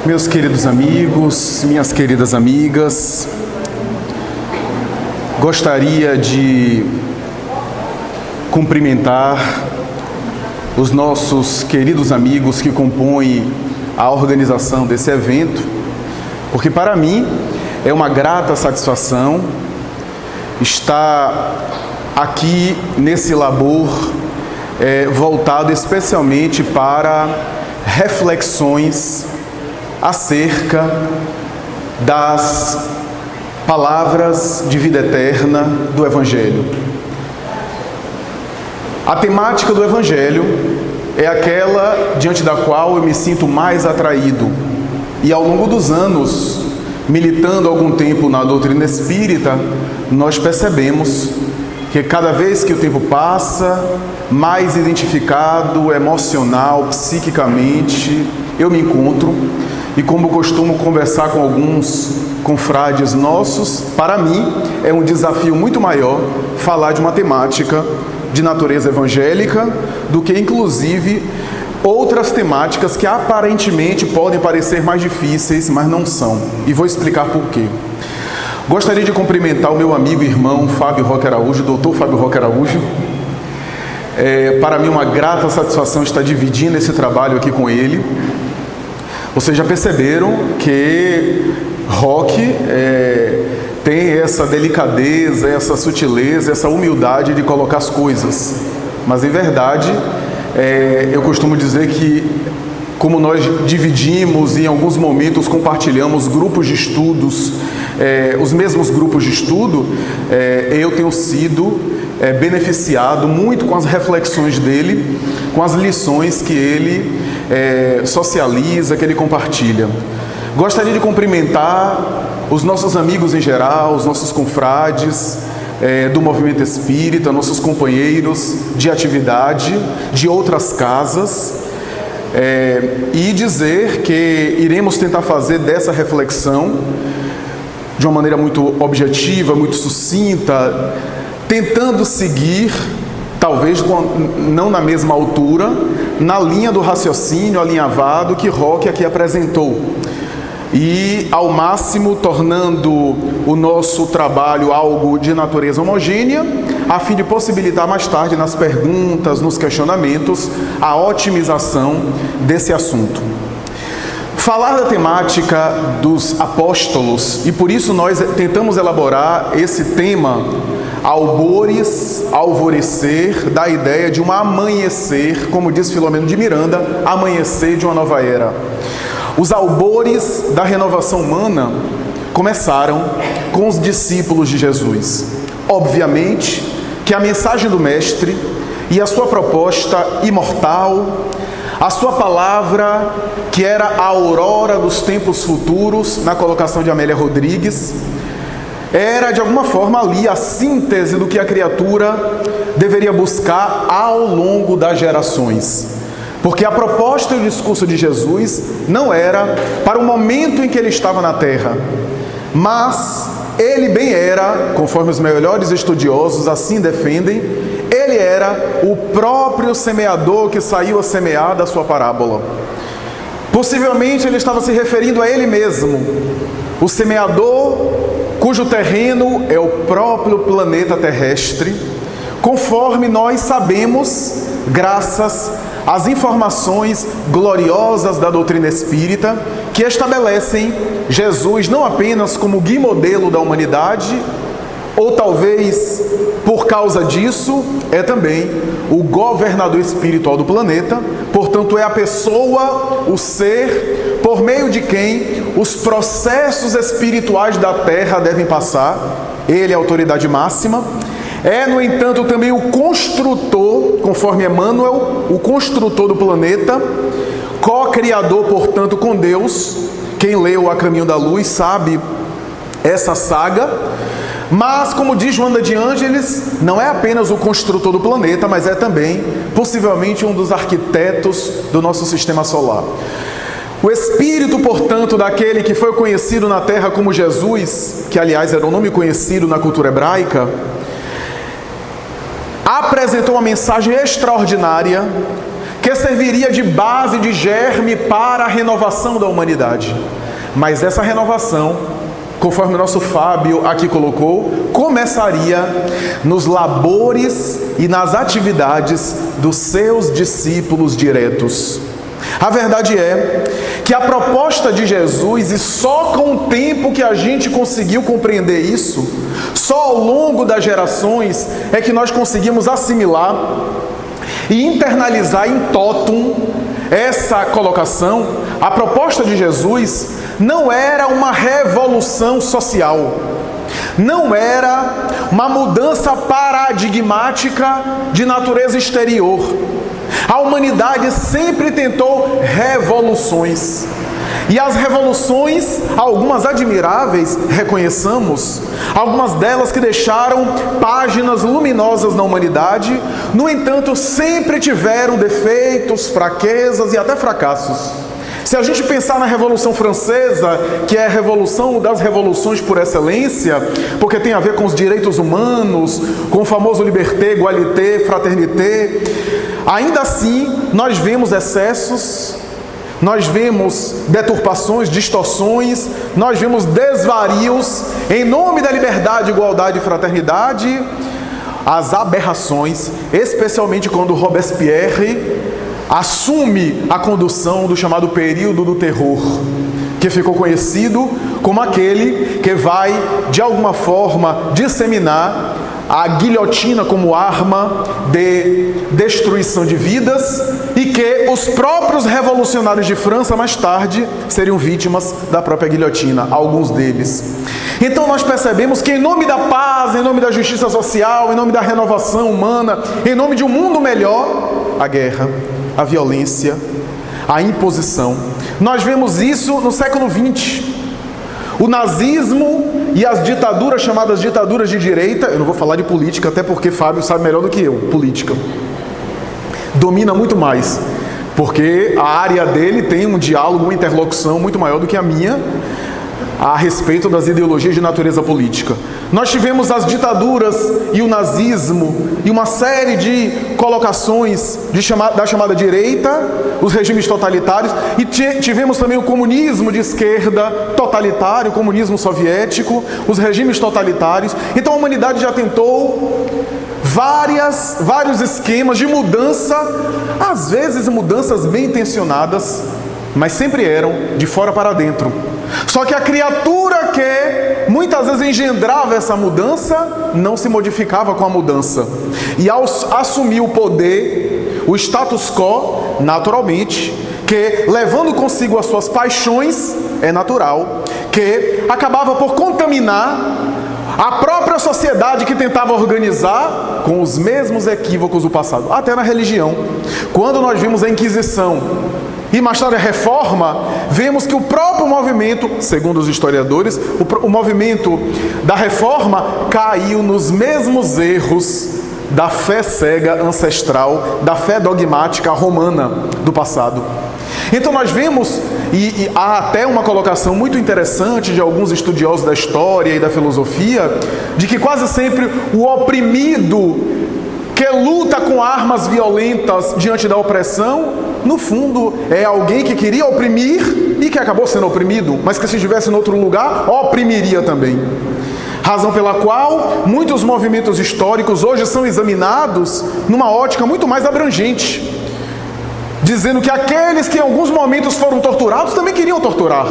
Meus queridos amigos, minhas queridas amigas, gostaria de cumprimentar os nossos queridos amigos que compõem a organização desse evento, porque para mim é uma grata satisfação estar aqui nesse labor voltado especialmente para reflexões acerca das palavras de vida eterna do Evangelho. A temática do Evangelho é aquela diante da qual eu me sinto mais atraído. E ao longo dos anos, militando algum tempo na doutrina espírita, nós percebemos que cada vez que o tempo passa, mais identificado, emocional, psiquicamente, eu me encontro. E como costumo conversar com alguns confrades nossos, para mim é um desafio muito maior falar de uma temática de natureza evangélica do que inclusive outras temáticas que aparentemente podem parecer mais difíceis, mas não são. E vou explicar por quê. Gostaria de cumprimentar o meu amigo e irmão Fábio Roque Araújo, doutor Fábio Roque Araújo. Para mim uma grata satisfação estar dividindo esse trabalho aqui com ele. Vocês já perceberam que Roque tem essa delicadeza, essa sutileza, essa humildade de colocar as coisas. Mas, em verdade, eu costumo dizer que, como nós dividimos e em alguns momentos compartilhamos grupos de estudos, os mesmos grupos de estudo, eu tenho sido beneficiado muito com as reflexões dele, com as lições que ele socializa, que ele compartilha. Gostaria de cumprimentar os nossos amigos em geral, os nossos confrades do movimento espírita, nossos companheiros de atividade de outras casas, e dizer que iremos tentar fazer dessa reflexão de uma maneira muito objetiva, muito sucinta, tentando seguir, talvez não na mesma altura, na linha do raciocínio alinhavado que Roque aqui apresentou. E, ao máximo, tornando o nosso trabalho algo de natureza homogênea, a fim de possibilitar mais tarde, nas perguntas, nos questionamentos, a otimização desse assunto. Falar da temática dos apóstolos, e por isso nós tentamos elaborar esse tema, albores, alvorecer, da ideia de um amanhecer, como diz Filomeno de Miranda, amanhecer de uma nova era. Os albores da renovação humana começaram com os discípulos de Jesus. Obviamente que a mensagem do Mestre e a sua proposta imortal, a sua palavra, que era a aurora dos tempos futuros, na colocação de Amélia Rodrigues, era de alguma forma ali a síntese do que a criatura deveria buscar ao longo das gerações. Porque a proposta e o discurso de Jesus não era para o momento em que ele estava na terra, mas ele bem era, conforme os melhores estudiosos assim defendem, ele era o próprio semeador que saiu a semear da sua parábola. Possivelmente ele estava se referindo a ele mesmo, o semeador cujo terreno é o próprio planeta terrestre, conforme nós sabemos, graças às informações gloriosas da doutrina espírita, que estabelecem Jesus não apenas como guia modelo da humanidade, ou talvez por causa disso, é também o governador espiritual do planeta, portanto é a pessoa, o ser, por meio de quem os processos espirituais da Terra devem passar. Ele é a autoridade máxima. É, no entanto, também o construtor, conforme Emmanuel, o construtor do planeta, co-criador, portanto, com Deus. Quem leu A Caminho da Luz sabe essa saga. Mas, como diz Joana de Ângeles, não é apenas o construtor do planeta, mas é também, possivelmente, um dos arquitetos do nosso sistema solar. O espírito, portanto, daquele que foi conhecido na terra como Jesus, que, aliás, era um nome conhecido na cultura hebraica, apresentou uma mensagem extraordinária, que que serviria de base, de germe para a renovação da humanidade. Mas essa renovação, conforme o nosso Fábio aqui colocou, começaria nos labores e nas atividades dos seus discípulos diretos. A verdade é que a proposta de Jesus, e só com o tempo que a gente conseguiu compreender isso, só ao longo das gerações é que nós conseguimos assimilar e internalizar em totum essa colocação. A proposta de Jesus não era uma revolução social, não era uma mudança paradigmática de natureza exterior. A humanidade sempre tentou revoluções. E as revoluções, algumas admiráveis, reconheçamos, algumas delas que deixaram páginas luminosas na humanidade, no entanto, sempre tiveram defeitos, fraquezas e até fracassos. Se a gente pensar na Revolução Francesa, que é a revolução das revoluções por excelência, porque tem a ver com os direitos humanos, com o famoso liberté, égalité, fraternité, ainda assim nós vemos excessos, nós vemos deturpações, distorções, nós vemos desvarios em nome da liberdade, igualdade e fraternidade, as aberrações, especialmente quando Robespierre assume a condução do chamado período do terror, que ficou conhecido como aquele que vai, de alguma forma, disseminar a guilhotina como arma de destruição de vidas, e que os próprios revolucionários de França, mais tarde, seriam vítimas da própria guilhotina, alguns deles. Então nós percebemos que em nome da paz, em nome da justiça social, em nome da renovação humana, em nome de um mundo melhor, a guerra, a violência, a imposição. Nós vemos isso no século XX. O nazismo e as ditaduras chamadas ditaduras de direita, eu não vou falar de política, até porque Fábio sabe melhor do que eu, política. Domina muito mais, porque a área dele tem um diálogo, uma interlocução muito maior do que a minha, a respeito das ideologias de natureza política. Nós tivemos as ditaduras e o nazismo e uma série de colocações da chamada direita, os regimes totalitários, e tivemos também o comunismo de esquerda totalitário, o comunismo soviético, os regimes totalitários. Então a humanidade já tentou vários esquemas de mudança, às vezes mudanças bem intencionadas, mas sempre eram de fora para dentro. Só que a criatura que muitas vezes engendrava essa mudança não se modificava com a mudança. E ao assumir o poder, o status quo, naturalmente, que levando consigo as suas paixões, é natural, que acabava por contaminar a própria sociedade que tentava organizar com os mesmos equívocos do passado. Até na religião. Quando nós vimos a Inquisição e mais tarde a Reforma, vemos que o próprio movimento, segundo os historiadores, o movimento da Reforma caiu nos mesmos erros da fé cega ancestral, da fé dogmática romana do passado. Então nós vemos, e há até uma colocação muito interessante de alguns estudiosos da história e da filosofia, de que quase sempre o oprimido que luta com armas violentas diante da opressão, no fundo é alguém que queria oprimir e que acabou sendo oprimido, mas que se estivesse em outro lugar, oprimiria também. Razão pela qual muitos movimentos históricos hoje são examinados numa ótica muito mais abrangente, dizendo que aqueles que em alguns momentos foram torturados também queriam torturar.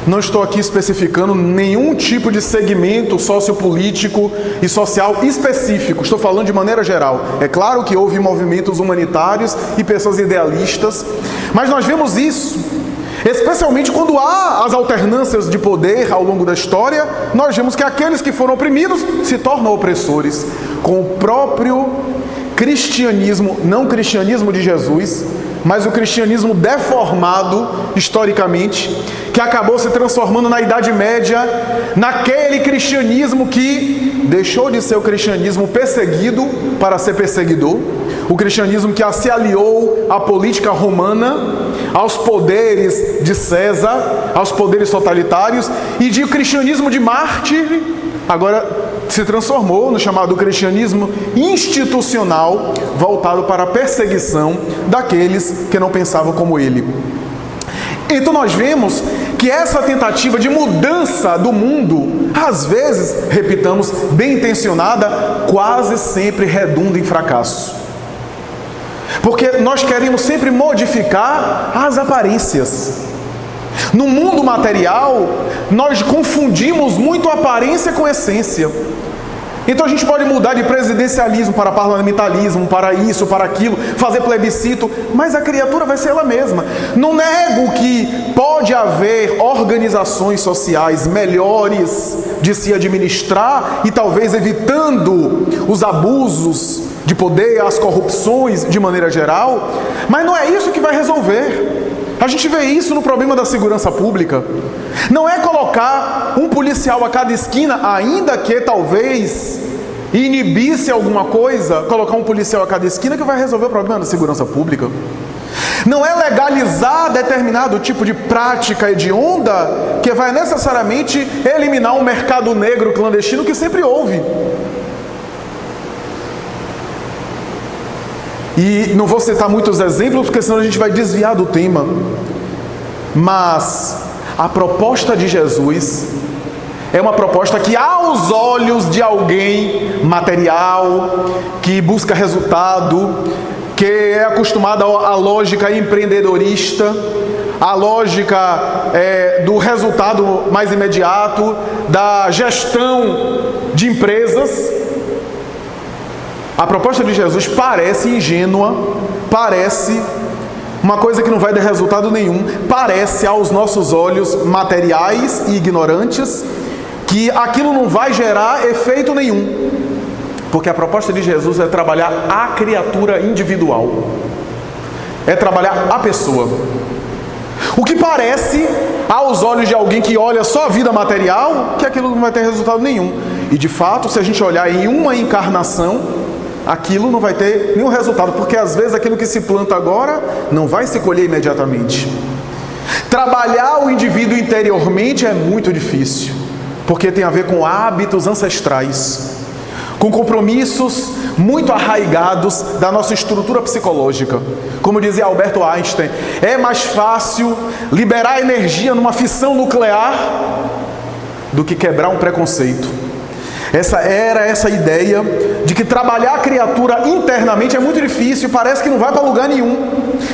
Não estou aqui especificando nenhum tipo de segmento sociopolítico e social específico. Estou falando de maneira geral. É claro que houve movimentos humanitários e pessoas idealistas, mas nós vemos isso, especialmente quando há as alternâncias de poder ao longo da história. Nós vemos que aqueles que foram oprimidos se tornam opressores. Com o próprio cristianismo, não o cristianismo de Jesus, mas o cristianismo deformado historicamente, que acabou se transformando na Idade Média, naquele cristianismo que deixou de ser o cristianismo perseguido para ser perseguidor, o cristianismo que se aliou à política romana, aos poderes de César, aos poderes totalitários, e de cristianismo de mártir, agora se transformou no chamado cristianismo institucional, voltado para a perseguição daqueles que não pensavam como ele. Então nós vemos que essa tentativa de mudança do mundo, às vezes, repitamos, bem intencionada, quase sempre redunda em fracasso. Porque nós queremos sempre modificar as aparências. No mundo material, nós confundimos muito aparência com essência. Então a gente pode mudar de presidencialismo para parlamentarismo, para isso, para aquilo, fazer plebiscito, mas a criatura vai ser ela mesma. Não nego que pode haver organizações sociais melhores de se administrar e talvez evitando os abusos de poder, as corrupções de maneira geral, mas não é isso que vai resolver. A gente vê isso no problema da segurança pública. Não é colocar um policial a cada esquina, ainda que talvez inibisse alguma coisa, colocar um policial a cada esquina que vai resolver o problema da segurança pública. Não é legalizar determinado tipo de prática hedionda que vai necessariamente eliminar um mercado negro clandestino que sempre houve. E não vou citar muitos exemplos, porque senão a gente vai desviar do tema. Mas a proposta de Jesus é uma proposta que, aos olhos de alguém material, que busca resultado, que é acostumado à lógica empreendedorista, à lógica do resultado mais imediato, da gestão de empresas, a proposta de Jesus parece ingênua, parece uma coisa que não vai dar resultado nenhum, parece aos nossos olhos materiais e ignorantes que aquilo não vai gerar efeito nenhum, porque a proposta de Jesus é trabalhar a criatura individual, é trabalhar a pessoa. O que parece aos olhos de alguém que olha só a vida material, que aquilo não vai ter resultado nenhum. E de fato, se a gente olhar em uma encarnação, aquilo não vai ter nenhum resultado, porque às vezes aquilo que se planta agora não vai se colher imediatamente. Trabalhar o indivíduo interiormente é muito difícil, porque tem a ver com hábitos ancestrais, com compromissos muito arraigados da nossa estrutura psicológica. Como dizia Albert Einstein, é mais fácil liberar energia numa fissão nuclear do que quebrar um preconceito. Essa ideia de que trabalhar a criatura internamente é muito difícil, parece que não vai para lugar nenhum.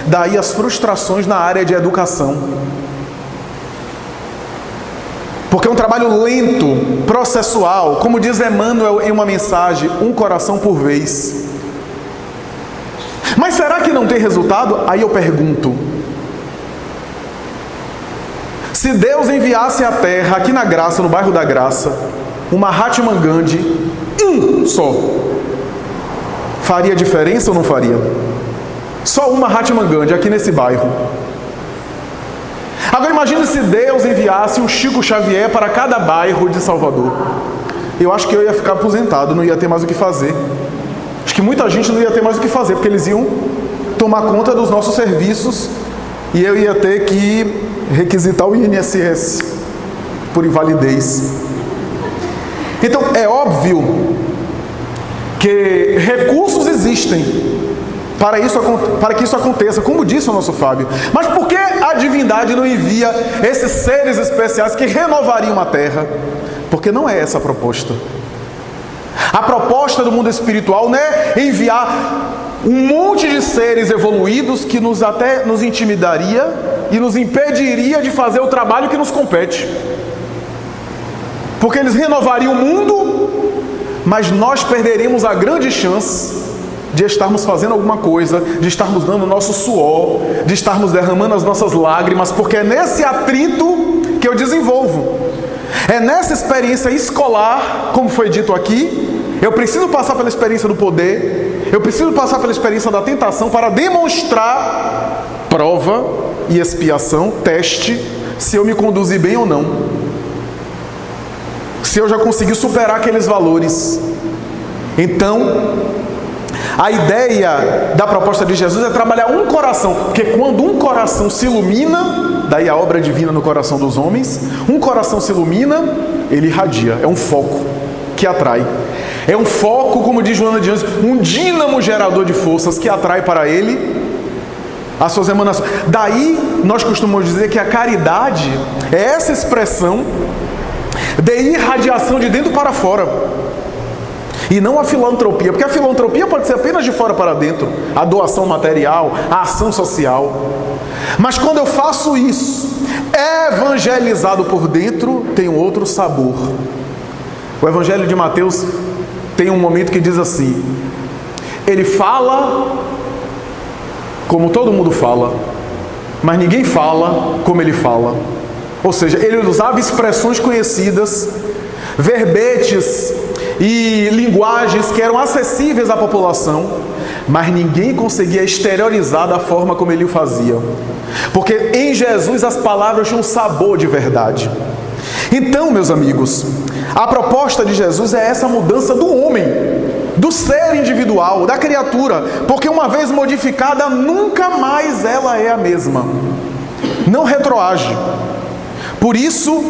Daí as frustrações na área de educação. Porque é um trabalho lento, processual, como diz Emmanuel em uma mensagem, um coração por vez. Mas será que não tem resultado? Aí eu pergunto, se Deus enviasse à Terra, aqui na Graça, no bairro da Graça, um Mahatma Gandhi, um só, faria diferença ou não faria? Só um Mahatma Gandhi aqui nesse bairro. Agora imagine se Deus enviasse um Chico Xavier para cada bairro de Salvador. Eu acho que eu ia ficar aposentado, não ia ter mais o que fazer. Acho que muita gente não ia ter mais o que fazer, porque eles iam tomar conta dos nossos serviços e eu ia ter que requisitar o INSS por invalidez. Então, é óbvio que recursos existem para que isso aconteça, como disse o nosso Fábio. Mas por que a divindade não envia esses seres especiais que renovariam a Terra? Porque não é essa a proposta. A proposta do mundo espiritual não é enviar um monte de seres evoluídos que até nos intimidaria e nos impediria de fazer o trabalho que nos compete. Porque eles renovariam o mundo, mas nós perderíamos a grande chance de estarmos fazendo alguma coisa, de estarmos dando o nosso suor, de estarmos derramando as nossas lágrimas, porque é nesse atrito que eu desenvolvo. É nessa experiência escolar, como foi dito aqui, eu preciso passar pela experiência do poder, eu preciso passar pela experiência da tentação para demonstrar prova e expiação, teste, se eu me conduzir bem ou não. Se eu já consegui superar aqueles valores. Então, a ideia da proposta de Jesus é trabalhar um coração, porque quando um coração se ilumina, daí a obra divina no coração dos homens, um coração se ilumina, ele irradia, é um foco que atrai. É um foco, como diz Joana de Anjos, um dínamo gerador de forças que atrai para ele as suas emanações. Daí nós costumamos dizer que a caridade é essa expressão de irradiação de dentro para fora, e não a filantropia, porque a filantropia pode ser apenas de fora para dentro, a doação material, a ação social. Mas quando eu faço isso, evangelizado por dentro, tem um outro sabor. O Evangelho de Mateus tem um momento que diz assim: ele fala como todo mundo fala, mas ninguém fala como ele fala. Ou seja, ele usava expressões conhecidas, verbetes e linguagens que eram acessíveis à população, mas ninguém conseguia exteriorizar da forma como ele o fazia, porque em Jesus as palavras tinham um sabor de verdade. Então, meus amigos, a proposta de Jesus é essa mudança do homem, do ser individual, da criatura, porque uma vez modificada, nunca mais ela é a mesma, não retroage. Por isso,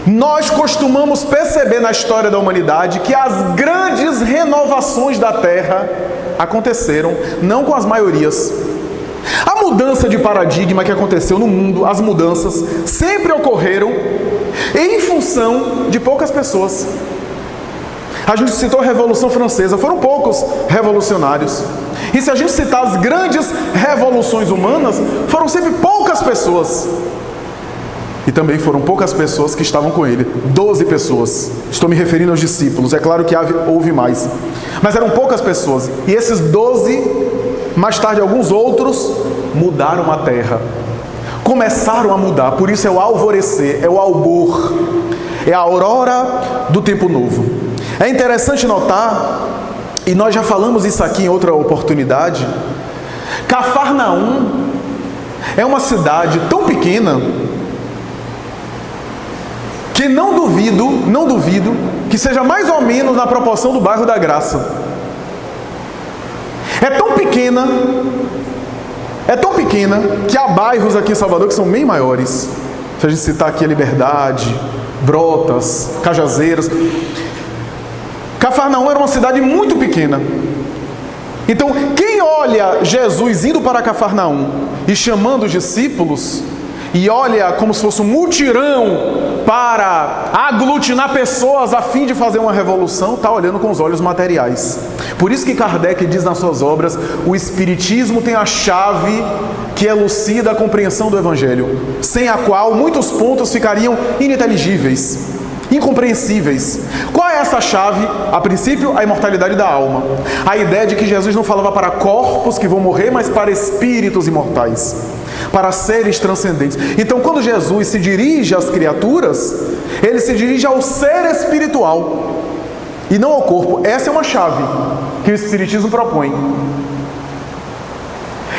nós costumamos perceber na história da humanidade que as grandes renovações da Terra aconteceram, não com as maiorias. A mudança de paradigma que aconteceu no mundo, as mudanças, sempre ocorreram em função de poucas pessoas. A gente citou a Revolução Francesa, foram poucos revolucionários. E se a gente citar as grandes revoluções humanas, foram sempre poucas pessoas. E também foram poucas pessoas que estavam com ele, 12 pessoas. Estou me referindo aos discípulos, é claro que houve mais, mas eram poucas pessoas. E esses 12, mais tarde alguns outros, mudaram a terra, começaram a mudar. Por isso é o alvorecer, é o albor, é a aurora do tempo novo. É interessante notar, e nós já falamos isso aqui em outra oportunidade, Cafarnaum é uma cidade tão pequena que não duvido que seja mais ou menos na proporção do bairro da Graça. É tão pequena que há bairros aqui em Salvador que são bem maiores. Se a gente citar aqui a Liberdade, Brotas, Cajazeiras. Cafarnaum era uma cidade muito pequena. Então, quem olha Jesus indo para Cafarnaum e chamando os discípulos, e olha como se fosse um mutirão para aglutinar pessoas a fim de fazer uma revolução, está olhando com os olhos materiais. Por isso que Kardec diz nas suas obras, o Espiritismo tem a chave que elucida a compreensão do Evangelho, sem a qual muitos pontos ficariam ininteligíveis, incompreensíveis. Qual é essa chave? A princípio, a imortalidade da alma. A ideia de que Jesus não falava para corpos que vão morrer, mas para espíritos imortais, para seres transcendentes. Então, quando Jesus se dirige às criaturas, ele se dirige ao ser espiritual e não ao corpo. Essa é uma chave que o Espiritismo propõe.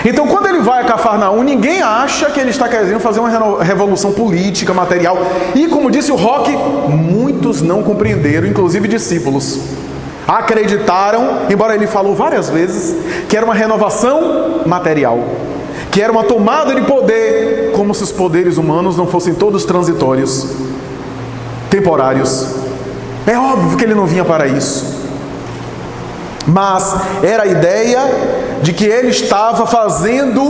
Então, quando ele vai a Cafarnaum, ninguém acha que ele está querendo fazer uma revolução política, material. E, como disse o Roque, muitos não compreenderam, inclusive discípulos. Acreditaram, embora ele falou várias vezes, que era uma renovação material, que era uma tomada de poder, como se os poderes humanos não fossem todos transitórios, temporários. É óbvio que ele não vinha para isso. Mas era a ideia de que ele estava fazendo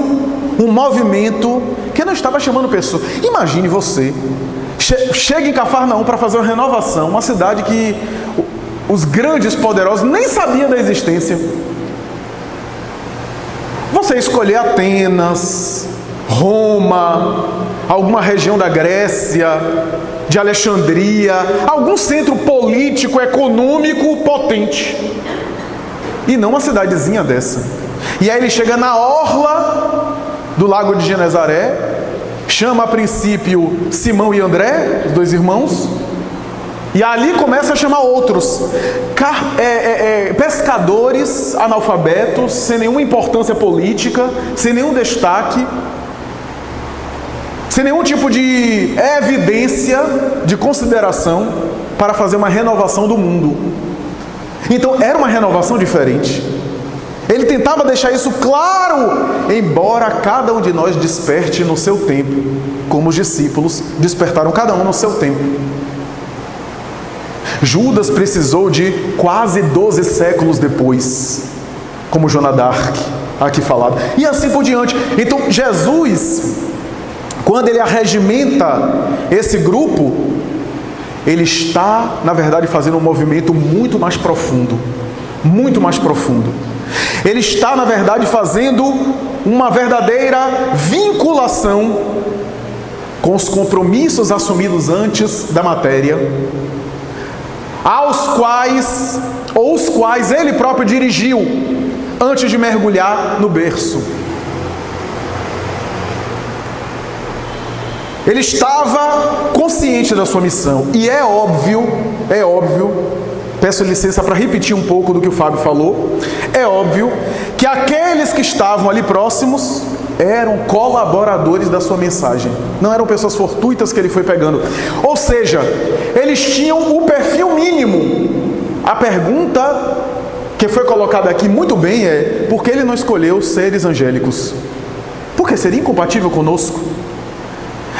um movimento que não estava chamando pessoas. Imagine você, chega em Cafarnaum para fazer uma renovação, uma cidade que os grandes poderosos nem sabiam da existência. Você escolher Atenas, Roma, alguma região da Grécia, de Alexandria, algum centro político, econômico potente, e não uma cidadezinha dessa. E aí ele chega na orla do lago de Genezaré, chama a princípio Simão e André, os dois irmãos, e ali começa a chamar outros, pescadores analfabetos, sem nenhuma importância política, sem nenhum destaque, sem nenhum tipo de evidência de consideração para fazer uma renovação do mundo. Então era uma renovação diferente. Ele tentava deixar isso claro, embora cada um de nós desperte no seu tempo, como os discípulos despertaram cada um no seu tempo. Judas precisou de quase 12 séculos depois, como Joana d'Arc, aqui falado, e assim por diante. Então Jesus, quando ele arregimenta esse grupo, ele está, na verdade, fazendo um movimento muito mais profundo. Muito mais profundo. Ele está, na verdade, fazendo uma verdadeira vinculação com os compromissos assumidos antes da matéria, os quais ele próprio dirigiu antes de mergulhar no berço. Ele estava consciente da sua missão. E é óbvio, peço licença para repetir um pouco do que o Fábio falou, é óbvio que aqueles que estavam ali próximos eram colaboradores da sua mensagem. Não eram pessoas fortuitas que ele foi pegando. Ou seja, eles tinham o perfil mínimo. A pergunta que foi colocada aqui muito bem é: por que ele não escolheu seres angélicos? Porque seria incompatível conosco.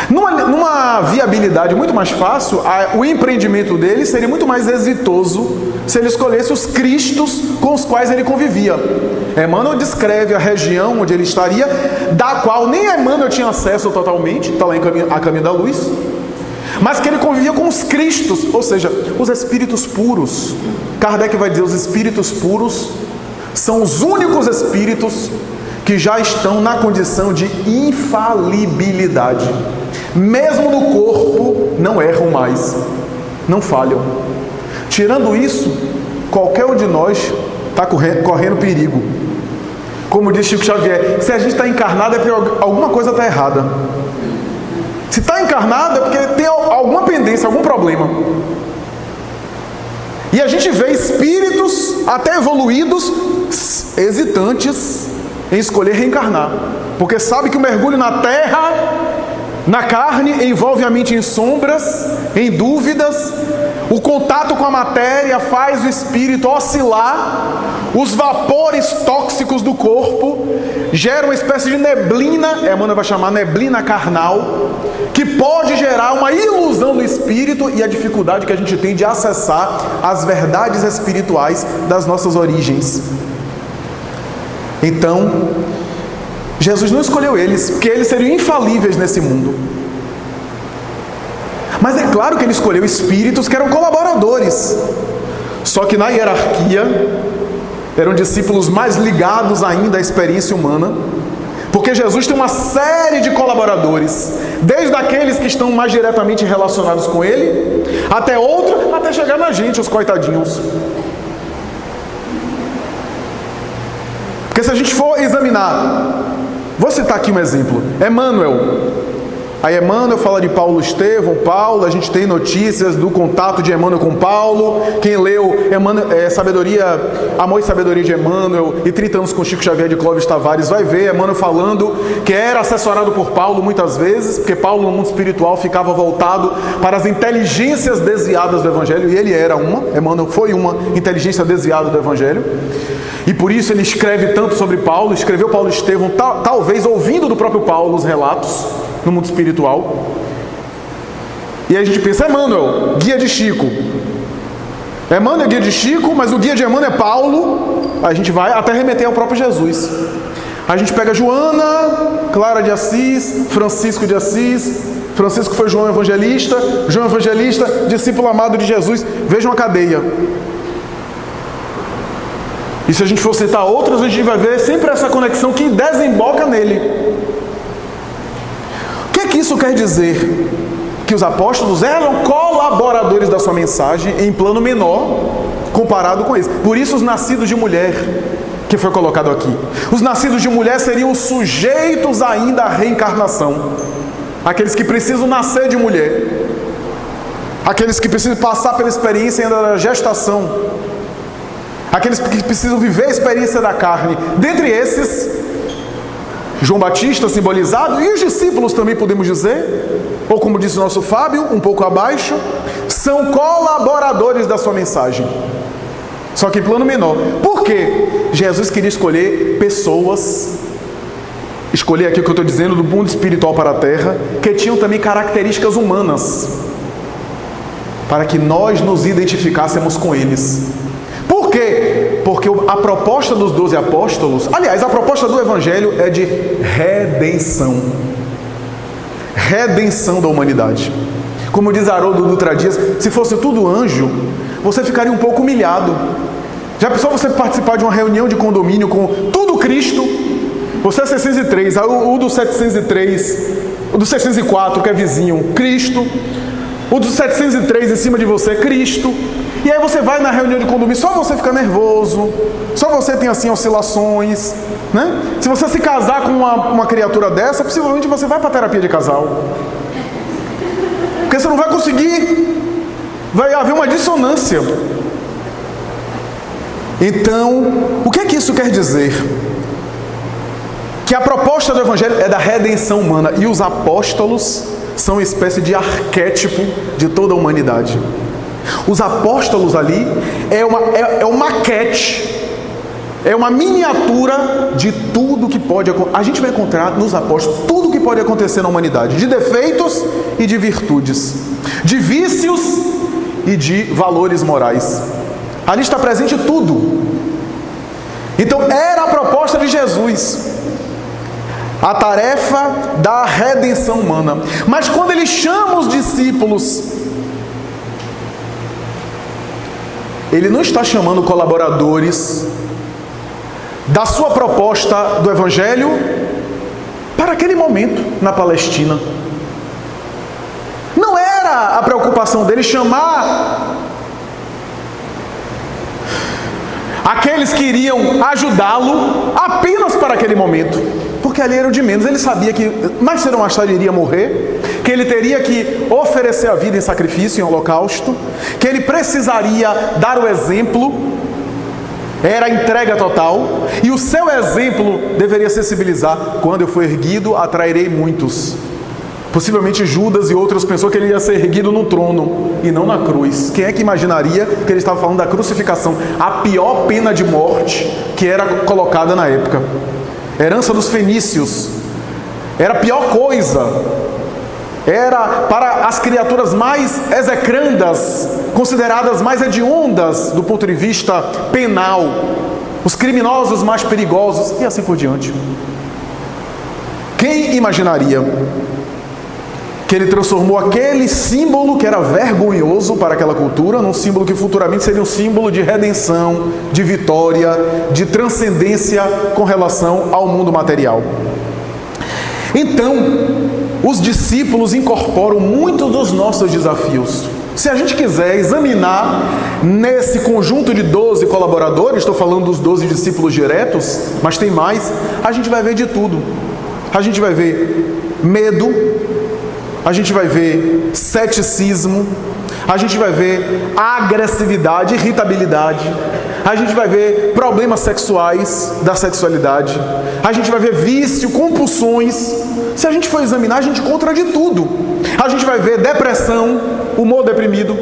Numa viabilidade muito mais fácil, o empreendimento dele seria muito mais exitoso se ele escolhesse os cristos com os quais ele convivia. Emmanuel descreve a região onde ele estaria, da qual nem Emmanuel tinha acesso totalmente, está lá A Caminho da Luz, mas que ele convivia com os cristos, ou seja, os espíritos puros. Kardec vai dizer: os espíritos puros são os únicos espíritos que já estão na condição de infalibilidade. Mesmo no corpo, não erram mais, não falham. Tirando isso, qualquer um de nós está correndo perigo. Como diz Chico Xavier, se a gente está encarnado é porque alguma coisa está errada. Se está encarnado é porque tem alguma pendência, algum problema. E a gente vê espíritos até evoluídos, hesitantes em escolher reencarnar, porque sabe que o mergulho na terra, na carne, envolve a mente em sombras, em dúvidas. O contato com a matéria faz o espírito oscilar. Os vapores tóxicos do corpo geram uma espécie de neblina, Emmanuel vai chamar neblina carnal, que pode gerar uma ilusão do espírito e a dificuldade que a gente tem de acessar as verdades espirituais das nossas origens. Então, Jesus não escolheu eles, porque eles seriam infalíveis nesse mundo. Mas é claro que ele escolheu espíritos que eram colaboradores. Só que na hierarquia, eram discípulos mais ligados ainda à experiência humana, porque Jesus tem uma série de colaboradores, desde aqueles que estão mais diretamente relacionados com ele, até outros, até chegar na gente, os coitadinhos. Porque se a gente for examinar, vou citar aqui um exemplo, Emmanuel. Aí Emmanuel fala de Paulo Estevão, Paulo, a gente tem notícias do contato de Emmanuel com Paulo. Quem leu Amor e Sabedoria de Emmanuel e 30 anos com Chico Xavier de Clóvis Tavares vai ver Emmanuel falando que era assessorado por Paulo muitas vezes, porque Paulo no mundo espiritual ficava voltado para as inteligências desviadas do Evangelho, e ele era uma, Emmanuel foi uma inteligência desviada do Evangelho, e por isso ele escreve tanto sobre Paulo, escreveu Paulo Estevão, talvez ouvindo do próprio Paulo os relatos no mundo espiritual. E aí a gente pensa, Emmanuel, guia de Chico. Emmanuel é guia de Chico, mas o guia de Emmanuel é Paulo. A gente vai até remeter ao próprio Jesus. A gente pega Joana, Clara de Assis, Francisco de Assis. Francisco foi João Evangelista, discípulo amado de Jesus. Vejam a cadeia. E se a gente for citar outros, a gente vai ver sempre essa conexão que desemboca nele. O que isso quer dizer? Que os apóstolos eram colaboradores da sua mensagem em plano menor comparado com eles. Por isso os nascidos de mulher, que foi colocado aqui. Os nascidos de mulher seriam os sujeitos ainda à reencarnação. Aqueles que precisam nascer de mulher. Aqueles que precisam passar pela experiência ainda da gestação. Aqueles que precisam viver a experiência da carne. Dentre esses, João Batista simbolizado, e os discípulos também podemos dizer, ou como disse o nosso Fábio, um pouco abaixo, são colaboradores da sua mensagem. Só que em plano menor. Por quê? Jesus queria escolher pessoas, escolher aqui o que eu estou dizendo, do mundo espiritual para a terra, que tinham também características humanas. para que nós nos identificássemos com eles. Por quê? Porque a proposta dos 12 apóstolos, aliás, a proposta do Evangelho é de redenção. Redenção da humanidade. Como diz Haroldo Dutra Dias, se fosse tudo anjo, você ficaria um pouco humilhado. Já pensou você participar de uma reunião de condomínio com tudo Cristo? Você é 603, o do 703, o do 604 que é vizinho, Cristo. O do 703 em cima de você, Cristo. E aí você vai na reunião de condomínio, só você fica nervoso, só você tem assim oscilações, né? Se você se casar com uma criatura dessa, possivelmente você vai para a terapia de casal. Porque você não vai conseguir, vai haver uma dissonância. Então, o que é que isso quer dizer? Que a proposta do Evangelho é da redenção humana, e os apóstolos são uma espécie de arquétipo de toda a humanidade. Os apóstolos ali é uma maquete, é uma miniatura de tudo que pode acontecer. A gente vai encontrar nos apóstolos tudo que pode acontecer na humanidade, de defeitos e de virtudes, de vícios e de valores morais. Ali está presente tudo. Então era a proposta de Jesus, a tarefa da redenção humana. Mas quando ele chama os discípulos, ele não está chamando colaboradores da sua proposta do Evangelho para aquele momento na Palestina. Não era a preocupação dele chamar aqueles que iriam ajudá-lo apenas para aquele momento, porque ali era o de menos. Ele sabia que mais cedo ou mais tarde iria morrer, que ele teria que oferecer a vida em sacrifício, em holocausto, que ele precisaria dar o exemplo, era a entrega total, e o seu exemplo deveria sensibilizar: quando eu for erguido, atrairei muitos. Possivelmente Judas e outros pensou que ele ia ser erguido no trono e não na cruz. Quem é que imaginaria que ele estava falando da crucificação, a pior pena de morte que era colocada na época? Herança dos fenícios. Era a pior coisa. Era para as criaturas mais execrandas, consideradas mais hediondas do ponto de vista penal, os criminosos mais perigosos e assim por diante. Quem imaginaria que ele transformou aquele símbolo que era vergonhoso para aquela cultura num símbolo que futuramente seria um símbolo de redenção, de vitória, de transcendência com relação ao mundo material? Então, os discípulos incorporam muitos dos nossos desafios. Se a gente quiser examinar nesse conjunto de 12 colaboradores, estou falando dos 12 discípulos diretos, mas tem mais, a gente vai ver de tudo. A gente vai ver medo, a gente vai ver ceticismo, a gente vai ver agressividade, irritabilidade, a gente vai ver problemas sexuais da sexualidade, a gente vai ver vício, compulsões. Se a gente for examinar, a gente encontra de tudo. A gente vai ver depressão, humor deprimido.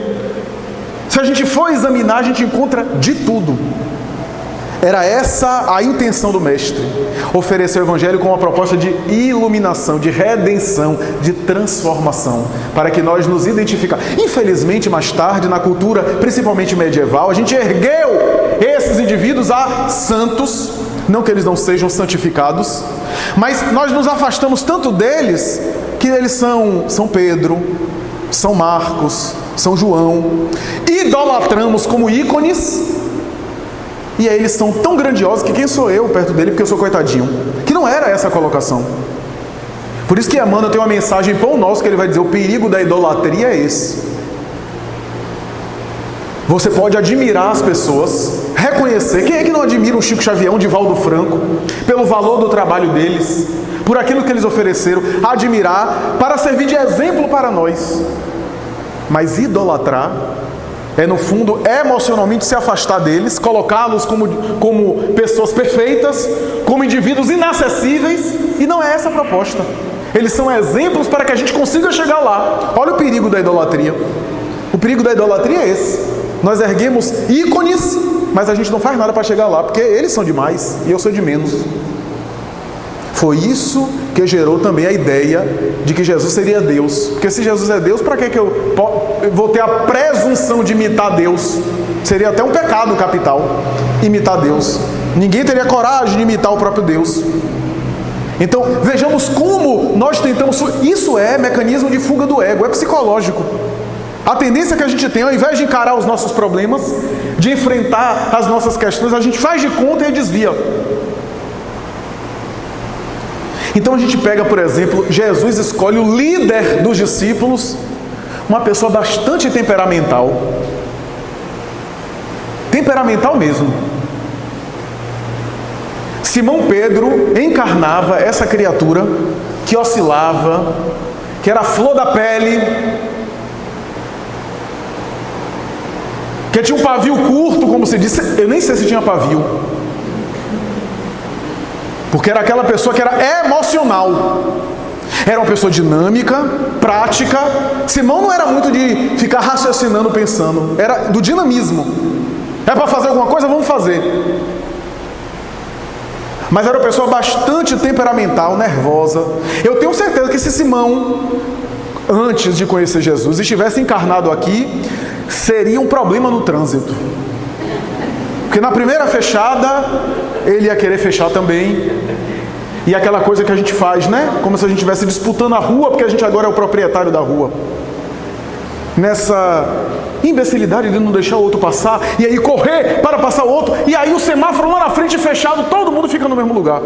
Se a gente for examinar, a gente encontra de tudo. Era essa a intenção do Mestre, oferecer o Evangelho com uma proposta de iluminação, de redenção, de transformação, para que nós nos identificassemos. Infelizmente, mais tarde, na cultura, principalmente medieval, a gente ergueu esses indivíduos a santos, não que eles não sejam santificados, mas nós nos afastamos tanto deles, que eles são São Pedro, São Marcos, São João, idolatramos como ícones. E aí eles são tão grandiosos que quem sou eu perto dele, porque eu sou coitadinho? Que não era essa a colocação. Por isso que Emmanuel tem uma mensagem Pão Nosso que ele vai dizer: o perigo da idolatria é esse. Você pode admirar as pessoas, reconhecer. Quem é que não admira um Chico Xavier, um Divaldo Franco, pelo valor do trabalho deles, por aquilo que eles ofereceram, admirar para servir de exemplo para nós. Mas idolatrar é, no fundo, emocionalmente se afastar deles, colocá-los como pessoas perfeitas, como indivíduos inacessíveis, e não é essa a proposta. Eles são exemplos para que a gente consiga chegar lá. Olha o perigo da idolatria. O perigo da idolatria é esse. Nós erguemos ícones, mas a gente não faz nada para chegar lá, porque eles são demais e eu sou de menos. Foi isso que gerou também a ideia de que Jesus seria Deus. Porque se Jesus é Deus, para que eu vou ter a presunção de imitar Deus? Seria até um pecado capital, imitar Deus. Ninguém teria coragem de imitar o próprio Deus. Então, vejamos como nós tentamos... Isso é mecanismo de fuga do ego, é psicológico. A tendência que a gente tem, ao invés de encarar os nossos problemas, de enfrentar as nossas questões, a gente faz de conta e desvia. Então a gente pega, por exemplo, Jesus escolhe o líder dos discípulos, uma pessoa bastante temperamental. Temperamental mesmo. Simão Pedro encarnava essa criatura que oscilava, que era a flor da pele, que tinha um pavio curto, como se disse. Eu nem sei se tinha pavio, porque era aquela pessoa que era emocional. Era uma pessoa dinâmica, prática. Simão não era muito de ficar raciocinando, pensando. Era do dinamismo. É para fazer alguma coisa? Vamos fazer. Mas era uma pessoa bastante temperamental, nervosa. Eu tenho certeza que se Simão, antes de conhecer Jesus, estivesse encarnado aqui, seria um problema no trânsito. Porque na primeira fechada, ele ia querer fechar também. E aquela coisa que a gente faz, né? Como se a gente estivesse disputando a rua, porque a gente agora é o proprietário da rua. Nessa imbecilidade de não deixar o outro passar, e aí correr para passar o outro, e aí o semáforo lá na frente fechado, todo mundo fica no mesmo lugar.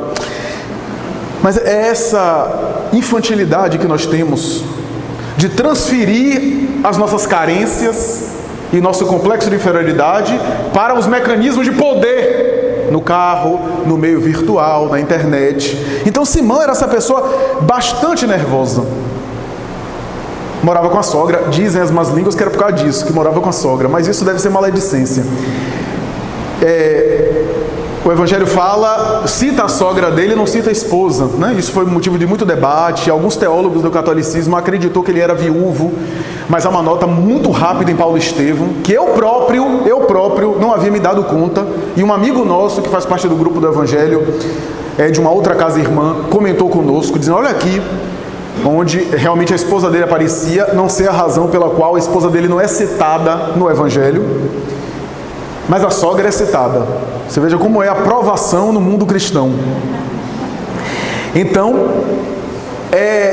Mas é essa infantilidade que nós temos de transferir as nossas carências e nosso complexo de inferioridade para os mecanismos de poder no carro, no meio virtual, na internet. Então Simão era essa pessoa bastante nervosa. Morava com a sogra. Dizem as más línguas que era por causa disso, que morava com a sogra, mas isso deve ser maledicência. O Evangelho fala, cita a sogra dele, não cita a esposa, né? Isso foi motivo de muito debate. Alguns teólogos do catolicismo acreditou que ele era viúvo, mas há uma nota muito rápida em Paulo Estevão, que eu próprio não havia me dado conta, e um amigo nosso que faz parte do grupo do Evangelho, de uma outra casa irmã, comentou conosco, dizendo, olha aqui, onde realmente a esposa dele aparecia, não sei a razão pela qual a esposa dele não é citada no Evangelho, mas a sogra é citada. Você veja como é a provação no mundo cristão. Então,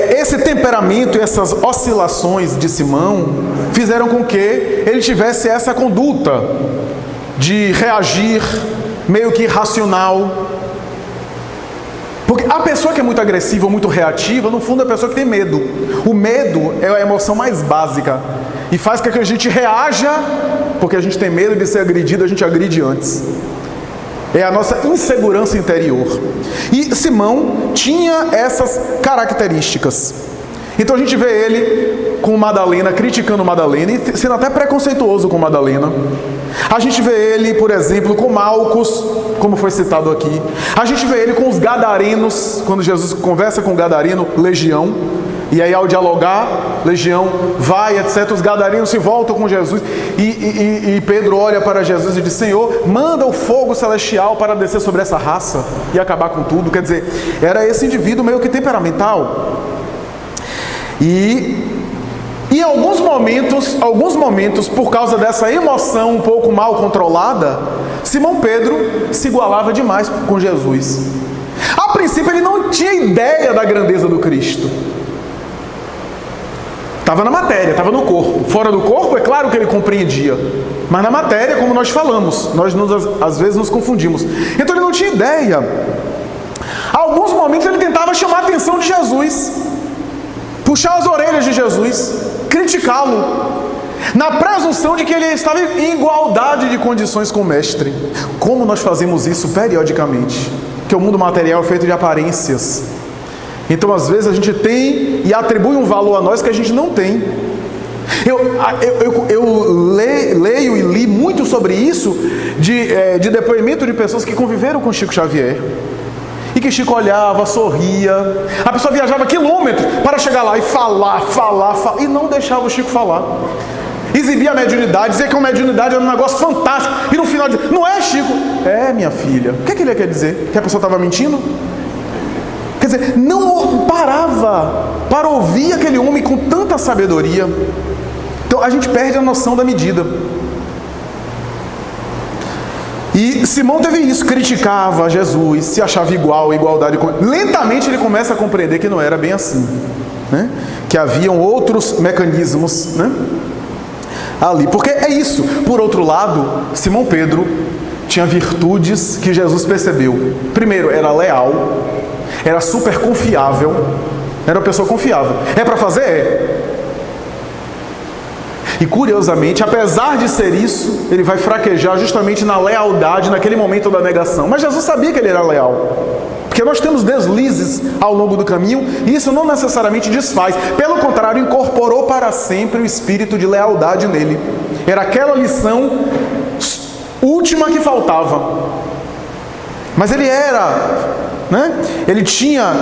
esse temperamento e essas oscilações de Simão fizeram com que ele tivesse essa conduta de reagir meio que irracional. Porque a pessoa que é muito agressiva ou muito reativa, no fundo é a pessoa que tem medo. O medo é a emoção mais básica e faz com que a gente reaja, porque a gente tem medo de ser agredido, a gente agride antes. É a nossa insegurança interior. E Simão tinha essas características. Então a gente vê ele com Madalena, criticando Madalena e sendo até preconceituoso com Madalena. A gente vê ele, por exemplo, com Malcos, como foi citado aqui. A gente vê ele com os gadarenos, quando Jesus conversa com o gadareno, Legião. E aí ao dialogar, Legião vai, etc. Os gadarenos se voltam com Jesus. E Pedro olha para Jesus e diz, Senhor, manda o fogo celestial para descer sobre essa raça e acabar com tudo. Quer dizer, era esse indivíduo meio que temperamental. E em alguns momentos, por causa dessa emoção um pouco mal controlada, Simão Pedro se igualava demais com Jesus. A princípio ele não tinha ideia da grandeza do Cristo. Estava na matéria, estava no corpo. Fora do corpo, é claro que ele compreendia. Mas na matéria, como nós falamos, às vezes nos confundimos. Então ele não tinha ideia. Alguns momentos ele tentava chamar a atenção de Jesus, puxar as orelhas de Jesus, criticá-lo, na presunção de que ele estava em igualdade de condições com o Mestre. Como nós fazemos isso periodicamente? Porque o mundo material é feito de aparências. Então, às vezes, a gente tem e atribui um valor a nós que a gente não tem. Eu leio e li muito sobre isso, de depoimento de pessoas que conviveram com Chico Xavier. E que Chico olhava, sorria. A pessoa viajava quilômetros para chegar lá e falar, e não deixava o Chico falar. Exibia a mediunidade, dizia que a mediunidade era um negócio fantástico. E no final dizia, não é, Chico? É, minha filha. O que ele quer dizer? Que a pessoa estava mentindo? Quer dizer, não parava para ouvir aquele homem com tanta sabedoria. Então a gente perde a noção da medida. E Simão teve isso, criticava Jesus, se achava igual, igualdade. Lentamente ele começa a compreender que não era bem assim, né? Que haviam outros mecanismos, né, ali. Porque é isso. Por outro lado, Simão Pedro tinha virtudes que Jesus percebeu. Primeiro, era leal, era super confiável, era uma pessoa confiável. É para fazer? É. E curiosamente, apesar de ser isso, ele vai fraquejar justamente na lealdade, naquele momento da negação. Mas Jesus sabia que ele era leal. Porque nós temos deslizes ao longo do caminho, e isso não necessariamente desfaz. Pelo contrário, incorporou para sempre o espírito de lealdade nele. Era aquela lição última que faltava. Mas ele era, né? Ele tinha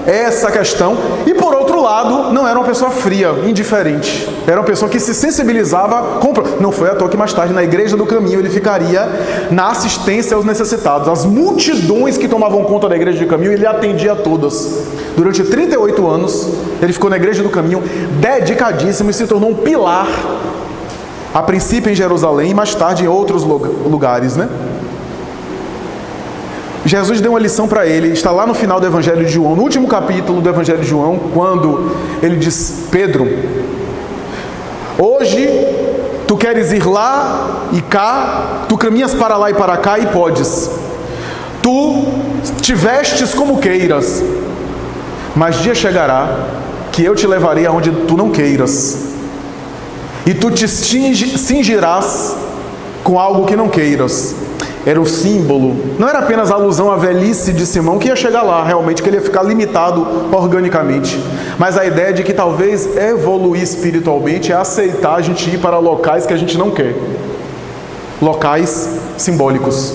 essa questão. E por outro lado, não era uma pessoa fria, indiferente. Era uma pessoa que se sensibilizava. Não foi à toa que mais tarde, na Igreja do Caminho, ele ficaria na assistência aos necessitados. As multidões que tomavam conta da Igreja do Caminho, ele atendia a todas. Durante 38 anos, ele ficou na Igreja do Caminho, dedicadíssimo, e se tornou um pilar, a princípio em Jerusalém e mais tarde em outros lugares, né? Jesus deu uma lição para ele, está lá no final do Evangelho de João, no último capítulo do Evangelho de João, quando ele diz: Pedro, hoje tu queres ir lá e cá, tu caminhas para lá e para cá e podes. Tu te vestes como queiras, mas dia chegará que eu te levarei aonde tu não queiras. E tu te cingirás com algo que não queiras. Era o símbolo, não era apenas a alusão à velhice de Simão, que ia chegar lá, realmente, que ele ia ficar limitado organicamente. Mas a ideia de que talvez evoluir espiritualmente é aceitar a gente ir para locais que a gente não quer. Locais simbólicos.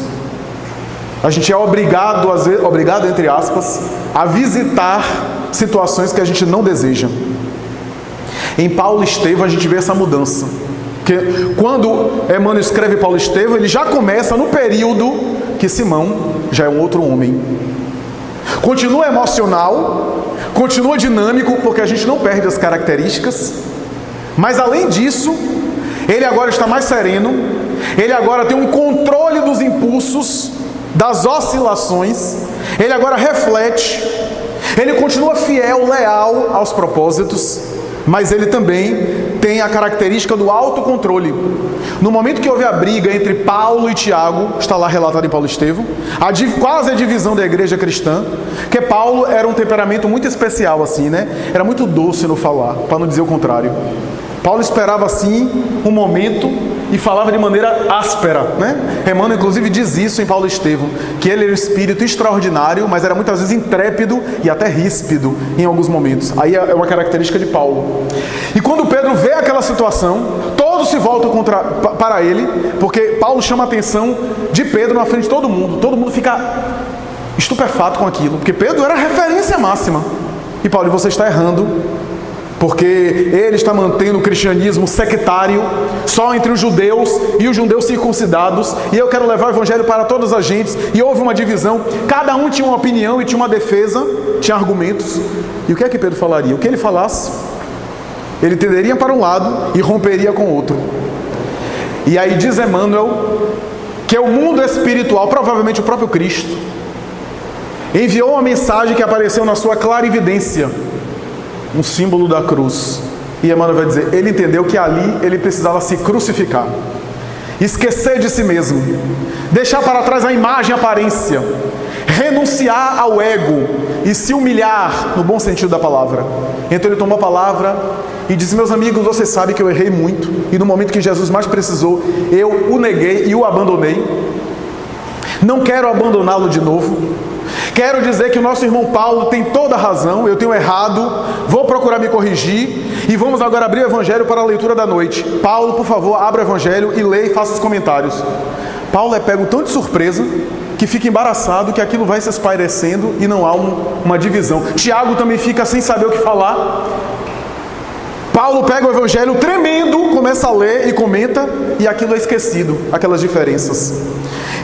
A gente é obrigado, às vezes, obrigado entre aspas, a visitar situações que a gente não deseja. Em Paulo Estevão a gente vê essa mudança. Porque quando Emmanuel escreve Paulo Estevão, ele já começa no período que Simão já é um outro homem. Continua emocional, continua dinâmico, porque a gente não perde as características, mas além disso, ele agora está mais sereno, ele agora tem um controle dos impulsos, das oscilações, ele agora reflete, ele continua fiel, leal aos propósitos, mas ele também tem a característica do autocontrole. No momento que houve a briga entre Paulo e Tiago, está lá relatado em Paulo Estevão, quase a divisão da igreja cristã, que Paulo era um temperamento muito especial, assim, né? Era muito doce no falar, para não dizer o contrário. Paulo esperava, assim, um momento e falava de maneira áspera, né? Emmanuel, inclusive, diz isso em Paulo Estevão, que ele era um espírito extraordinário, mas era muitas vezes intrépido e até ríspido em alguns momentos. Aí é uma característica de Paulo. E quando Pedro vê aquela situação, todos se voltam para ele, porque Paulo chama a atenção de Pedro na frente de todo mundo fica estupefato com aquilo, porque Pedro era a referência máxima. E Paulo, você está errando, porque ele está mantendo o cristianismo sectário só entre os judeus e os judeus circuncidados, e eu quero levar o evangelho para todas as gentes. E houve uma divisão, cada um tinha uma opinião e tinha uma defesa, tinha argumentos. E o que é que Pedro falaria? O que ele falasse, ele tenderia para um lado e romperia com o outro. E aí diz Emmanuel que o mundo espiritual, provavelmente o próprio Cristo, enviou uma mensagem que apareceu na sua clarividência, um símbolo da cruz. E Emmanuel vai dizer, ele entendeu que ali ele precisava se crucificar, esquecer de si mesmo, deixar para trás a imagem e a aparência, renunciar ao ego e se humilhar no bom sentido da palavra. Então ele tomou a palavra e disse, meus amigos, vocês sabem que eu errei muito, e no momento que Jesus mais precisou, eu o neguei e o abandonei. Não quero abandoná-lo de novo. Quero dizer que o nosso irmão Paulo tem toda a razão, eu tenho errado, vou procurar me corrigir, e vamos agora abrir o Evangelho para a leitura da noite. Paulo, por favor, abra o Evangelho e leia e faça os comentários. Paulo é pego tão de surpresa que fica embaraçado, que aquilo vai se espairecendo e não há uma divisão. Tiago também fica sem saber o que falar. Paulo pega o Evangelho tremendo, começa a ler e comenta, e aquilo é esquecido, aquelas diferenças.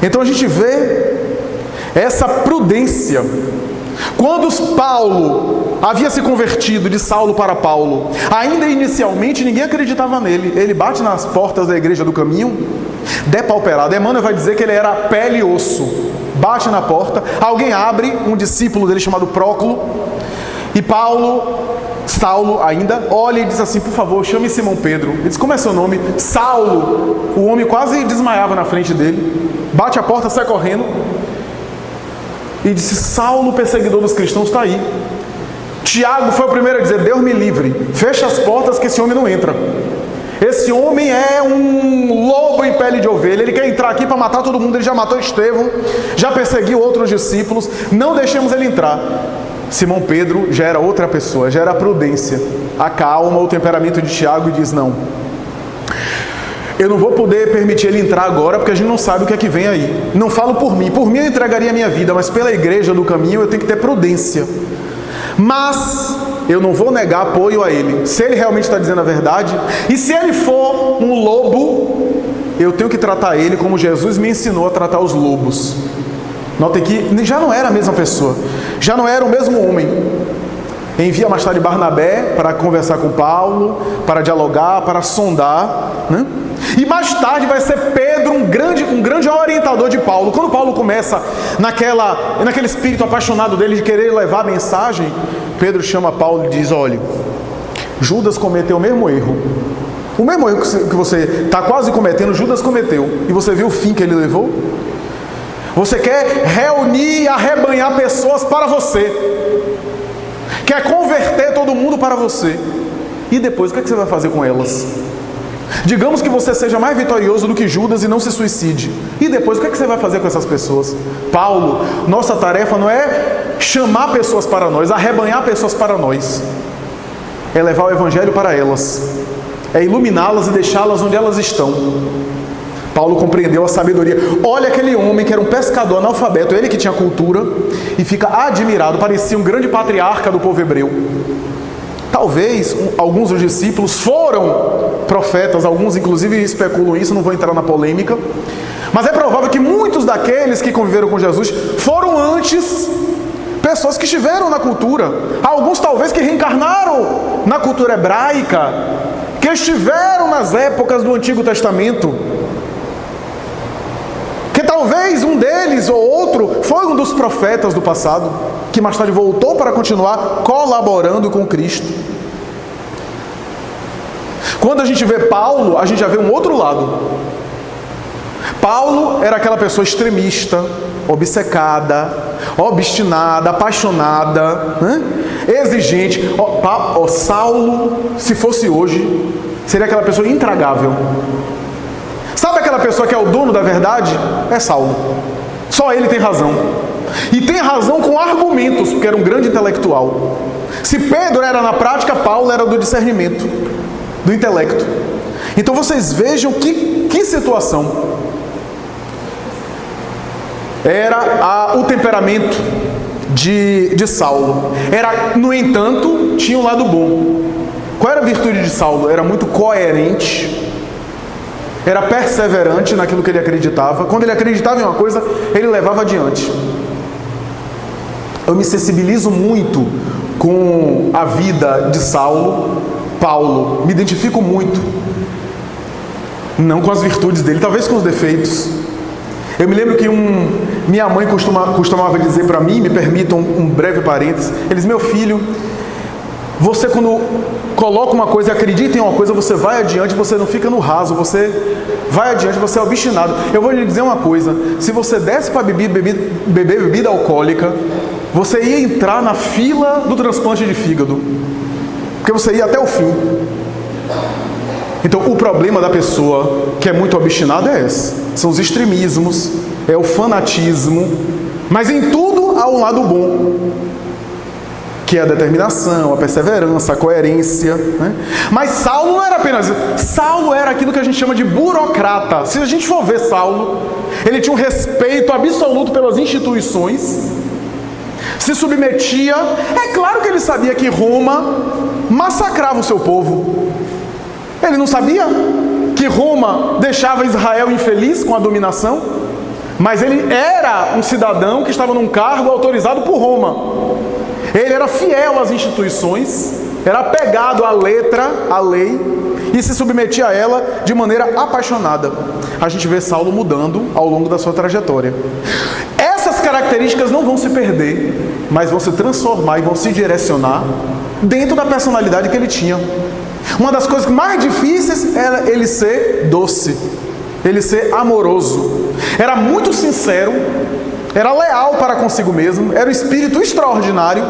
Então a gente vê essa prudência Quando Paulo havia se convertido de Saulo para Paulo, ainda inicialmente ninguém acreditava nele. Ele bate nas portas da igreja do caminho, depauperado. Emmanuel vai dizer que ele era pele e osso. Bate na porta, alguém abre, um discípulo dele chamado Próculo, e Saulo ainda, olha e diz assim: por favor, chame Simão Pedro. Ele diz: como é seu nome? Saulo. O homem quase desmaiava na frente dele, bate a porta, sai correndo, e disse: Saulo, perseguidor dos cristãos, está aí. Tiago foi o primeiro a dizer: Deus me livre, fecha as portas que esse homem não entra. Esse homem é um lobo em pele de ovelha, ele quer entrar aqui para matar todo mundo, ele já matou Estevão, já perseguiu outros discípulos, não deixemos ele entrar. Simão Pedro já era outra pessoa, já era a prudência, a calma, o temperamento de Tiago, e diz: não, eu não vou poder permitir ele entrar agora, porque a gente não sabe o que é que vem aí. Não falo por mim eu entregaria a minha vida, mas pela igreja do caminho eu tenho que ter prudência. Mas eu não vou negar apoio a ele, se ele realmente está dizendo a verdade, e se ele for um lobo, eu tenho que tratar ele como Jesus me ensinou a tratar os lobos. Notem que já não era a mesma pessoa, já não era o mesmo homem. Envia mais tarde Barnabé para conversar com Paulo, para dialogar, para sondar, né? E mais tarde vai ser Pedro um grande orientador de Paulo. Quando Paulo começa naquele espírito apaixonado dele de querer levar a mensagem, Pedro chama Paulo e diz: olha, Judas cometeu o mesmo erro que você está quase cometendo, Judas cometeu, e você viu o fim que ele levou? Você quer reunir e arrebanhar pessoas para você, quer converter todo mundo para você, e depois o que é que você vai fazer com elas? Digamos que você seja mais vitorioso do que Judas e não se suicide, e depois o que é que você vai fazer com essas pessoas? Paulo, nossa tarefa não é chamar pessoas para nós, arrebanhar pessoas para nós, é levar o evangelho para elas, é iluminá-las e deixá-las onde elas estão. Paulo compreendeu a sabedoria. Olha aquele homem que era um pescador analfabeto, ele que tinha cultura, e fica admirado, parecia um grande patriarca do povo hebreu. Talvez alguns dos discípulos foram profetas, alguns inclusive especulam isso, não vou entrar na polêmica, mas é provável que muitos daqueles que conviveram com Jesus foram antes pessoas que estiveram na cultura, alguns talvez que reencarnaram na cultura hebraica, que estiveram nas épocas do Antigo Testamento, que talvez um deles ou outro foi um dos profetas do passado, que mais tarde voltou para continuar colaborando com Cristo. Quando a gente vê Paulo, a gente já vê um outro lado. Paulo era aquela pessoa extremista, obcecada, obstinada, apaixonada, né? Exigente. Saulo, se fosse hoje, seria aquela pessoa intragável. Sabe aquela pessoa que é o dono da verdade? É Saulo. Só ele tem razão. E tem razão com argumentos, porque era um grande intelectual. Se Pedro era na prática, Paulo era do discernimento, do intelecto. Então vocês vejam que situação. Era o temperamento de Saulo. No entanto, tinha um lado bom. Qual era a virtude de Saulo? Era muito coerente, era perseverante naquilo que ele acreditava. Quando ele acreditava em uma coisa, ele levava adiante. Eu me sensibilizo muito com a vida de Paulo, me identifico muito, não com as virtudes dele, talvez com os defeitos. Eu me lembro que minha mãe costumava dizer para mim, me permitam um breve parênteses, eles: meu filho, você quando coloca uma coisa e acredita em uma coisa, você vai adiante, você não fica no raso, você vai adiante, você é obstinado. Eu vou lhe dizer uma coisa: se você desse para beber bebida alcoólica, você ia entrar na fila do transplante de fígado, porque você ia até o fim. Então o problema da pessoa que é muito obstinada é esse, são os extremismos, é o fanatismo, mas em tudo há um lado bom, que é a determinação, a perseverança, a coerência, né? Mas Saulo não era apenas isso. Saulo era aquilo que a gente chama de burocrata. Se a gente for ver Saulo, ele tinha um respeito absoluto pelas instituições, se submetia. É claro que ele sabia que Roma massacrava o seu povo. Ele não sabia que Roma deixava Israel infeliz com a dominação? Mas ele era um cidadão que estava num cargo autorizado por Roma. Ele era fiel às instituições, era apegado à letra, à lei, e se submetia a ela de maneira apaixonada. A gente vê Saulo mudando ao longo da sua trajetória. Essas características não vão se perder, mas vão se transformar e vão se direcionar dentro da personalidade que ele tinha. Uma das coisas mais difíceis era ele ser doce, ele ser amoroso. Era muito sincero, era leal para consigo mesmo, era um espírito extraordinário,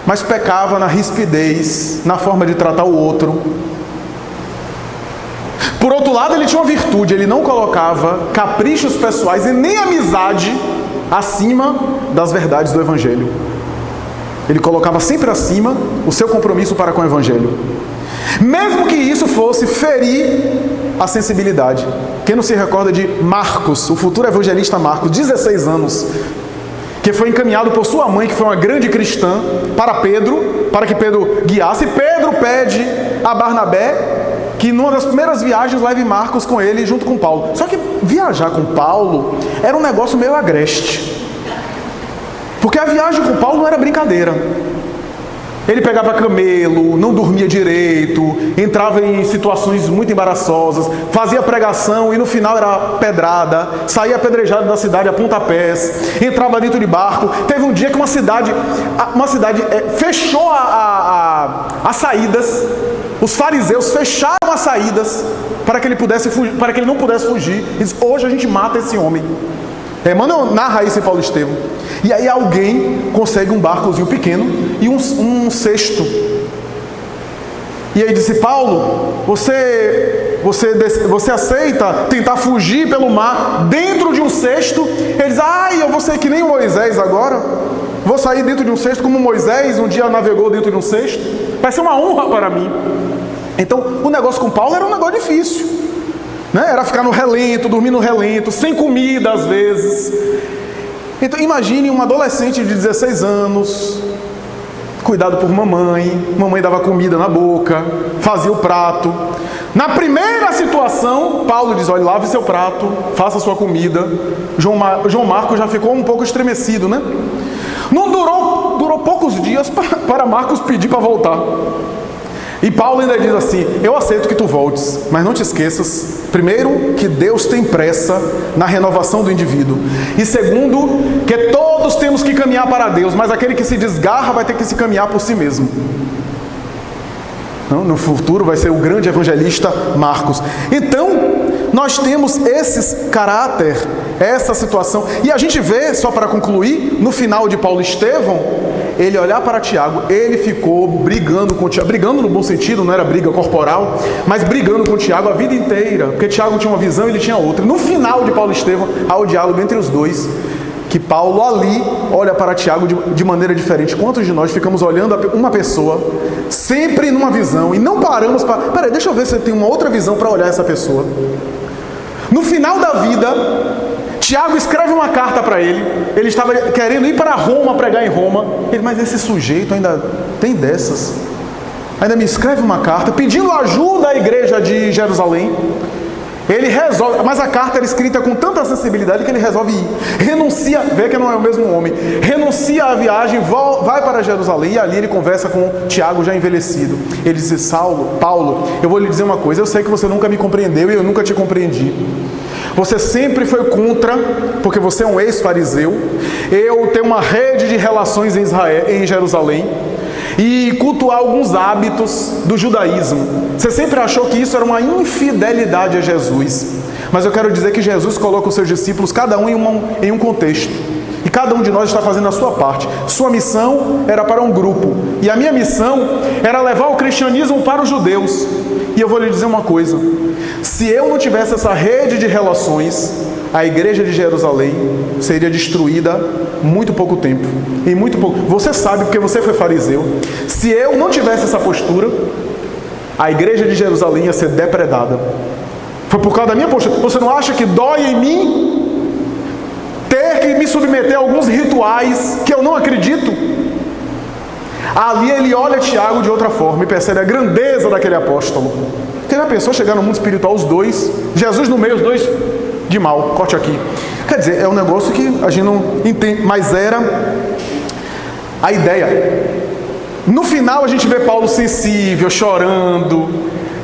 mas pecava na rispidez, na forma de tratar o outro. Por outro lado, ele tinha uma virtude, ele não colocava caprichos pessoais e nem amizade acima das verdades do Evangelho. Ele colocava sempre acima o seu compromisso para com o Evangelho. Mesmo que isso fosse ferir a sensibilidade. Quem não se recorda de Marcos, o futuro evangelista Marcos, 16 anos, que foi encaminhado por sua mãe, que foi uma grande cristã, para Pedro, para que Pedro guiasse. Pedro pede a Barnabé que numa das primeiras viagens leve Marcos com ele junto com Paulo. Só que viajar com Paulo era um negócio meio agreste. Porque a viagem com Paulo não era brincadeira. Ele pegava camelo, não dormia direito, entrava em situações muito embaraçosas, fazia pregação e no final era pedrada, saía apedrejado da cidade a pontapés, entrava dentro de barco. Teve um dia que uma cidade fechou as saídas, os fariseus fecharam as saídas para que ele pudesse fugir, para que ele não pudesse fugir. E diz, hoje a gente mata esse homem. Emmanuel narra isso em Paulo Estevão. E aí alguém consegue um barcozinho pequeno e um cesto. E aí disse, Paulo, você aceita tentar fugir pelo mar dentro de um cesto? Ele diz, eu vou ser que nem Moisés agora. Vou sair dentro de um cesto como Moisés um dia navegou dentro de um cesto. Vai ser uma honra para mim. Então o negócio com Paulo era um negócio difícil. Era ficar no relento, dormir no relento, sem comida às vezes. Então imagine um adolescente de 16 anos, cuidado por mamãe dava comida na boca, fazia o prato. Na primeira situação, Paulo diz, olha, lave seu prato, faça sua comida. João Marcos já ficou um pouco estremecido, né? Não durou poucos dias para Marcos pedir para voltar. E Paulo ainda diz assim, eu aceito que tu voltes, mas não te esqueças, primeiro, que Deus tem pressa na renovação do indivíduo. E segundo, que todos temos que caminhar para Deus, mas aquele que se desgarra vai ter que se caminhar por si mesmo. No futuro vai ser o grande evangelista Marcos. Então, nós temos esse caráter, essa situação. E a gente vê, só para concluir, no final de Paulo Estevão, ele olhar para Tiago, ele ficou brigando com Tiago, brigando no bom sentido, não era briga corporal, mas brigando com Tiago a vida inteira, porque Tiago tinha uma visão e ele tinha outra. No final de Paulo Estevão, há o diálogo entre os dois, que Paulo ali olha para Tiago de maneira diferente. Quantos de nós ficamos olhando uma pessoa, sempre numa visão, e não paramos para... Peraí, deixa eu ver se eu tenho uma outra visão para olhar essa pessoa. No final da vida, Tiago escreve uma carta para ele. Ele estava querendo ir para Roma, pregar em Roma. Ele, mas esse sujeito ainda tem dessas. Ainda me escreve uma carta pedindo ajuda à igreja de Jerusalém. Ele resolve, mas a carta era escrita com tanta sensibilidade que ele resolve ir. Renuncia, vê que não é o mesmo homem. Renuncia à viagem, vai para Jerusalém e ali ele conversa com Tiago já envelhecido. Ele diz, Paulo, eu vou lhe dizer uma coisa. Eu sei que você nunca me compreendeu e eu nunca te compreendi. Você sempre foi contra, porque você é um ex-fariseu. Eu tenho uma rede de relações em Jerusalém e cultuar alguns hábitos do judaísmo. Você sempre achou que isso era uma infidelidade a Jesus. Mas eu quero dizer que Jesus coloca os seus discípulos, cada um em um contexto. E cada um de nós está fazendo a sua parte. Sua missão era para um grupo. E a minha missão era levar o cristianismo para os judeus. E eu vou lhe dizer uma coisa. Se eu não tivesse essa rede de relações, a igreja de Jerusalém seria destruída em muito pouco tempo. Em muito pouco. Você sabe porque você foi fariseu. Se eu não tivesse essa postura, a igreja de Jerusalém ia ser depredada. Foi por causa da minha postura. Você não acha que dói em mim ter que me submeter a alguns rituais que eu não acredito? Ali ele olha Tiago de outra forma e percebe a grandeza daquele apóstolo. Você já pensou chegar no mundo espiritual os dois? Jesus no meio, os dois de mal, corte aqui. Quer dizer, é um negócio que a gente não entende, mas era a ideia. No final a gente vê Paulo sensível, chorando,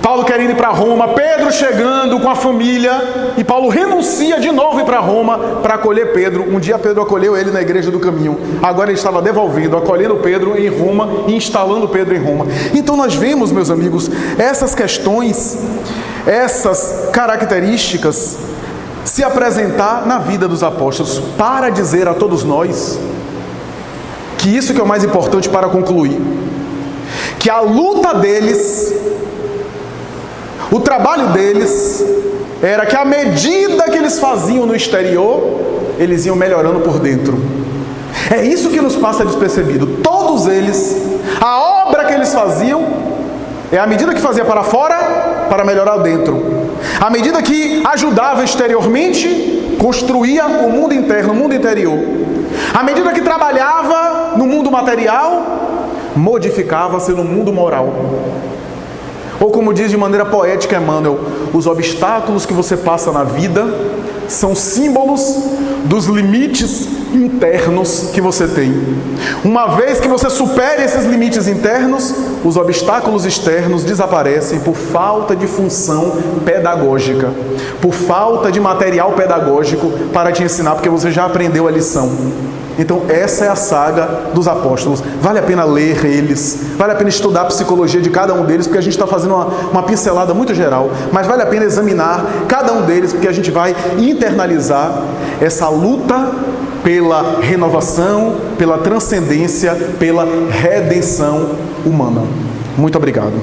Paulo querendo ir para Roma, Pedro chegando com a família, e Paulo renuncia de novo a ir para Roma para acolher Pedro. Um dia Pedro acolheu ele na igreja do caminho, agora ele estava devolvendo, acolhendo Pedro em Roma e instalando Pedro em Roma. Então nós vemos, meus amigos, essas questões, essas características se apresentar na vida dos apóstolos, para dizer a todos nós que isso que é o mais importante para concluir, que a luta deles, o trabalho deles, era que à medida que eles faziam no exterior, eles iam melhorando por dentro. É isso que nos passa despercebido. Todos eles, a obra que eles faziam, é à medida que fazia para fora, para melhorar dentro. À medida que ajudava exteriormente, construía o mundo interno, o mundo interior. À medida que trabalhava no mundo material, modificava-se no mundo moral. Ou como diz de maneira poética Emmanuel, os obstáculos que você passa na vida são símbolos dos limites internos que você tem. Uma vez que você supere esses limites internos, os obstáculos externos desaparecem por falta de função pedagógica, por falta de material pedagógico para te ensinar, porque você já aprendeu a lição. Então essa é a saga dos apóstolos. Vale a pena ler eles, vale a pena estudar a psicologia de cada um deles, porque a gente está fazendo uma pincelada muito geral, mas vale a pena examinar cada um deles, porque a gente vai internalizar essa luta pela renovação, pela transcendência, pela redenção humana. Muito obrigado.